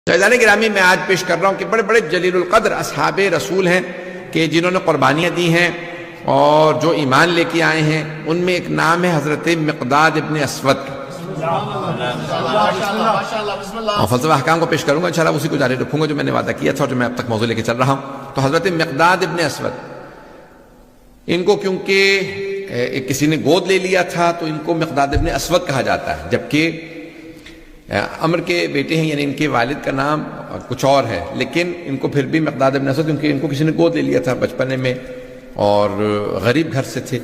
عزیزان گرامی، میں آج پیش کر رہا ہوں کہ بڑے بڑے جلیل القدر اصحاب رسول ہیں کہ جنہوں نے قربانیاں دی ہیں اور جو ایمان لے کے آئے ہیں. ان میں ایک نام ہے حضرت مقداد ابن اسود. اور فلسفہ احکام کو پیش کروں گا انشاءاللہ، اسی کو جاری رکھوں گا جو میں نے وعدہ کیا تھا اور جو میں اب تک موضوع لے کے چل رہا ہوں. تو حضرت مقداد ابن اسود، ان کو کیونکہ کسی نے گود لے لیا تھا تو ان کو مقداد ابن اسود کہا جاتا ہے، جبکہ عمر کے بیٹے ہیں، یعنی ان کے والد کا نام کچھ اور ہے، لیکن ان کو پھر بھی مقداد ابن اسود، کیونکہ ان کو کسی نے گود لے لیا تھا بچپنے میں اور غریب گھر سے تھے.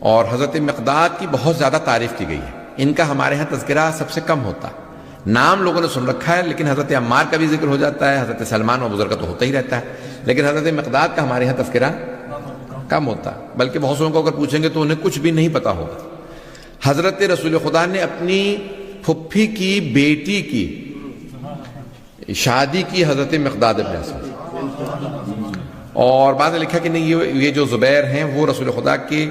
اور حضرت مقداد کی بہت زیادہ تعریف کی گئی ہے. ان کا ہمارے ہاں تذکرہ سب سے کم ہوتا ہے. نام لوگوں نے سن رکھا ہے، لیکن حضرت عمار کا بھی ذکر ہو جاتا ہے، حضرت سلمان و ابو ذر کا تو ہوتا ہی رہتا ہے، لیکن حضرت مقداد کا ہمارے ہاں تذکرہ کم ہوتا ہے. بلکہ بہت سو کو اگر پوچھیں گے تو انہیں کچھ بھی نہیں پتا ہوگا. حضرت رسول خدا نے اپنی پھپھی کی بیٹی کی شادی کی حضرت مقداد ابن اسود. اور بعد نے لکھا کہ نہیں، یہ جو زبیر ہیں وہ رسول خدا کے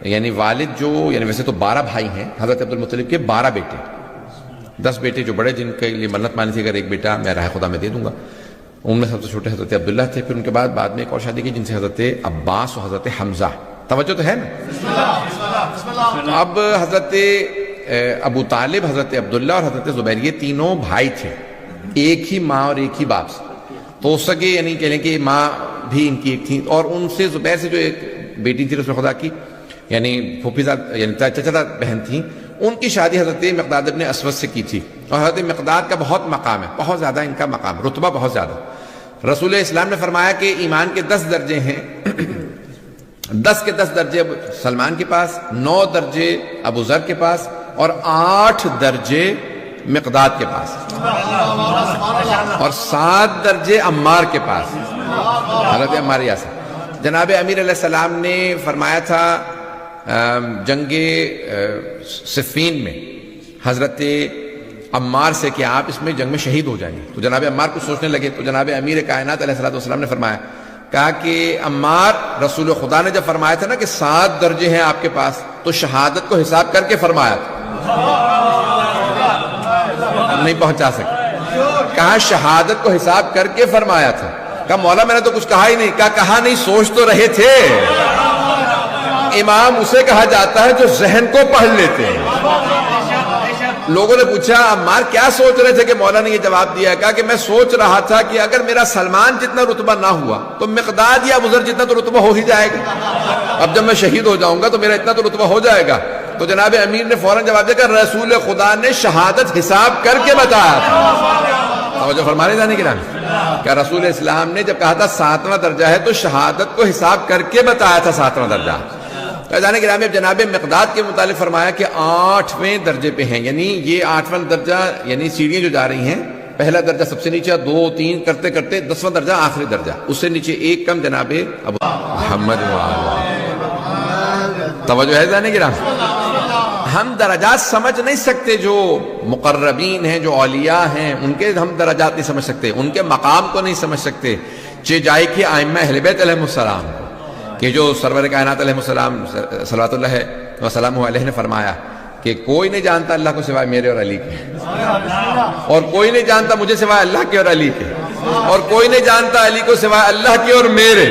یعنی والد یعنی ویسے تو 12 بھائی ہیں، حضرت عبد المطلب کے 12 بیٹے، 10 بیٹے جو بڑے، جن کے لیے منت مانی تھی اگر ایک بیٹا میں راہ خدا میں دے دوں گا. ان میں سب سے چھوٹے حضرت عبداللہ تھے. پھر ان کے بعد میں ایک اور شادی کی جن سے حضرت عباس و حضرت حمزہ. توجہ تو ہے نا. اب حضرت ابو طالب، حضرت عبداللہ اور حضرت زبیر، یہ تینوں بھائی تھے، ایک ہی ماں اور ایک ہی باپ سے. تو سگے یعنی کہہ لیں کہ ماں بھی ان کی ایک تھی. اور ان سے زبیر سے جو ایک بیٹی تھی رسول خدا کی، یعنی پھوپھیزاد یعنی چچا بہن تھیں، ان کی شادی حضرت مقداد ابن اسود سے کی تھی. اور حضرت مقداد کا بہت مقام ہے، بہت زیادہ ان کا مقام، رتبہ بہت زیادہ. رسول اسلام نے فرمایا کہ ایمان کے 10 درجے ہیں، 10 کے 10 درجے سلمان کے پاس، 9 درجے ابو ذر کے پاس اور 8 درجے مقداد کے پاس اور 7 درجے عمار کے پاس، حضرت عمار یاسر. جناب امیر علیہ السلام نے فرمایا تھا جنگ صفین میں حضرت عمار سے کہ آپ اس میں جنگ میں شہید ہو جائیں گے. تو جناب عمار کچھ سوچنے لگے تو جناب امیر کائنات علیہ السلام نے فرمایا، کہا کہ عمار، رسول خدا نے جب فرمایا تھا نا کہ 7 درجے ہیں آپ کے پاس، تو شہادت کو حساب کر کے فرمایا تھا، نہیں پہنچا سکے. کہا شہادت کو حساب کر کے فرمایا تھا. کہا مولا میں نے تو کچھ کہا ہی نہیں. کہا نہیں، سوچ تو رہے تھے. امام اسے کہا جاتا ہے جو ذہن کو پڑھ لیتے ہیں. لوگوں نے پوچھا عمار کیا سوچ رہے تھے کہ مولا نے یہ جواب دیا. کہا کہ میں سوچ رہا تھا کہ اگر میرا سلمان جتنا رتبہ نہ ہوا تو مقداد یا ابو ذر جتنا تو رتبہ ہو ہی جائے گا. اب جب میں شہید ہو جاؤں گا تو میرا اتنا تو رتبہ ہو جائے گا. تو جناب امیر نے فوراً جواب دیا کہ رسول خدا نے شہادت حساب کر کے بتایا تھا. توجہ فرمانے جانے کی نام کیا رسول اسلام نے جب کہا تھا 7واں درجہ ہے تو شہادت کو حساب کر کے بتایا تھا 7واں درجہ. جانے گرامی اب جناب مقداد کے متعلق فرمایا کہ 8ویں درجے پہ ہیں، یعنی یہ 8واں درجہ، یعنی سیڑھیاں جو جا رہی ہیں، پہلا درجہ سب سے نیچے، 2 3 کرتے کرتے 10واں درجہ آخری درجہ، اس سے نیچے ایک کم جناب ابو محمد. توجہ ہے جانے گرامی. ہم درجات سمجھ نہیں سکتے، جو مقربین ہیں، جو اولیاء ہیں، ان کے ہم درجات نہیں سمجھ سکتے، ان کے مقام کو نہیں سمجھ سکتے. جائے کہ ائمہ اہل بیت علیہ السلام کہ جو سرور کائنات علیہ السلام صلوات اللہ وسلامہ علیہ نے فرمایا کہ کوئی نہیں جانتا اللہ کو سوائے میرے اور علی کے، اور کوئی نہیں جانتا مجھے سوائے اللہ کے اور علی کے، اور کوئی نہیں جانتا علی کو سوائے اللہ کے اور میرے.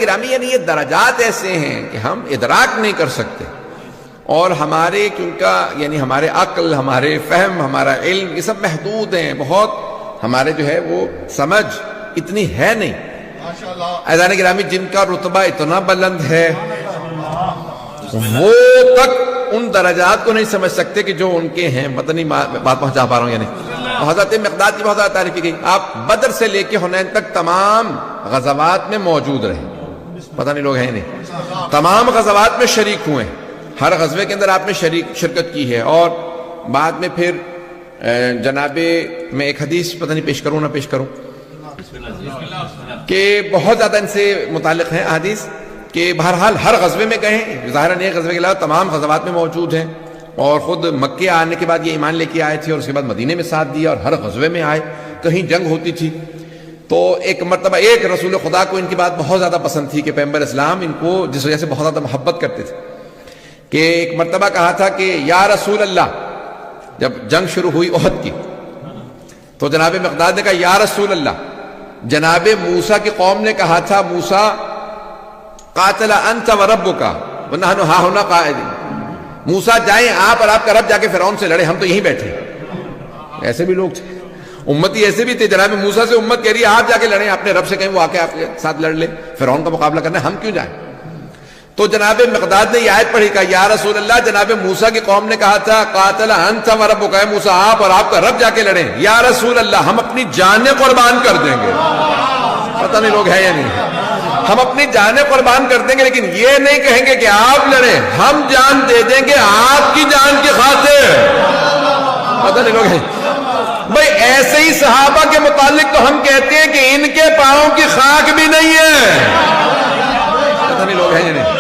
گرامی یعنی یہ درجات ایسے ہیں کہ ہم ادراک نہیں کر سکتے. اور ہمارے کیونکہ یعنی ہمارے عقل، ہمارے فہم، ہمارا علم، یہ سب محدود ہیں. بہت ہمارے جو ہے وہ سمجھ اتنی ہے نہیں. عزیزان گرامی، جن کا رتبہ اتنا بلند ہے وہ تک ان درجات کو نہیں سمجھ سکتے کہ جو ان کے ہیں. پتہ نہیں بات پہنچا پا رہا ہوں یا نہیں. حضرت مقداد کی بہت زیادہ تعریف کی گئی. آپ بدر سے لے کے حنین تک تمام غزوات میں موجود رہے. پتہ نہیں لوگ ہیں نہیں، تمام غزوات میں شریک ہوئے، ہر غزوے کے اندر آپ نے شرکت کی ہے. اور بعد میں پھر جناب میں ایک حدیث پتہ نہیں پیش کروں نہ پیش کروں کہ بہت زیادہ ان سے متعلق ہیں حدیث کہ بہرحال ہر غزوے میں گئے ہیں، ظاہراً ایک غزوے کے علاوہ تمام غزوات میں موجود ہیں. اور خود مکے آنے کے بعد یہ ایمان لے کے آئے تھے اور اس کے بعد مدینے میں ساتھ دیا اور ہر غزوے میں آئے. کہیں جنگ ہوتی تھی تو ایک مرتبہ ایک رسول خدا کو ان کی بات بہت زیادہ پسند تھی کہ پیغمبر اسلام ان کو جس وجہ سے بہت زیادہ محبت کرتے تھے کہ ایک مرتبہ کہا تھا کہ یا رسول اللہ، جب جنگ شروع ہوئی احد کی، تو جناب مقداد نے کہا یا رسول اللہ، جناب موسیٰ کی قوم نے کہا تھا موسیٰ قاتل انت وربک ونحن ہاہنا قاعدون، موسیٰ جائیں آپ اور آپ کا رب جا کے فرعون سے لڑے، ہم تو یہیں بیٹھے۔ ایسے بھی لوگ تھے، امتی ایسے بھی تھے، جناب موسیٰ سے امت کہہ رہی ہے آپ جا کے لڑیں، اپنے رب سے کہیں وہ آ کے آپ کے ساتھ لڑ لے، فرعون کا مقابلہ کرنا ہے، ہم کیوں جائیں؟ تو جناب مقداد نے یہ آیت پڑھی، کہا یا رسول اللہ، جناب موسیٰ کی قوم نے کہا تھا قاتل انت وربک، اے موسیٰ آپ اور آپ کا رب جا کے لڑیں، یا رسول اللہ ہم اپنی جانیں قربان کر دیں گے۔ پتہ نہیں لوگ ہیں یا نہیں، ہم اپنی جانیں قربان کر دیں گے، لیکن یہ نہیں کہیں گے کہ آپ لڑیں، ہم جان دے دیں گے آپ کی جان کی خاطر۔ پتہ نہیں لوگ ہیں بھائی، ایسے ہی صحابہ کے متعلق تو ہم کہتے ہیں کہ ان کے پاؤں کی خاک بھی نہیں ہے۔ پتہ نہیں لوگ ہیں یا نہیں۔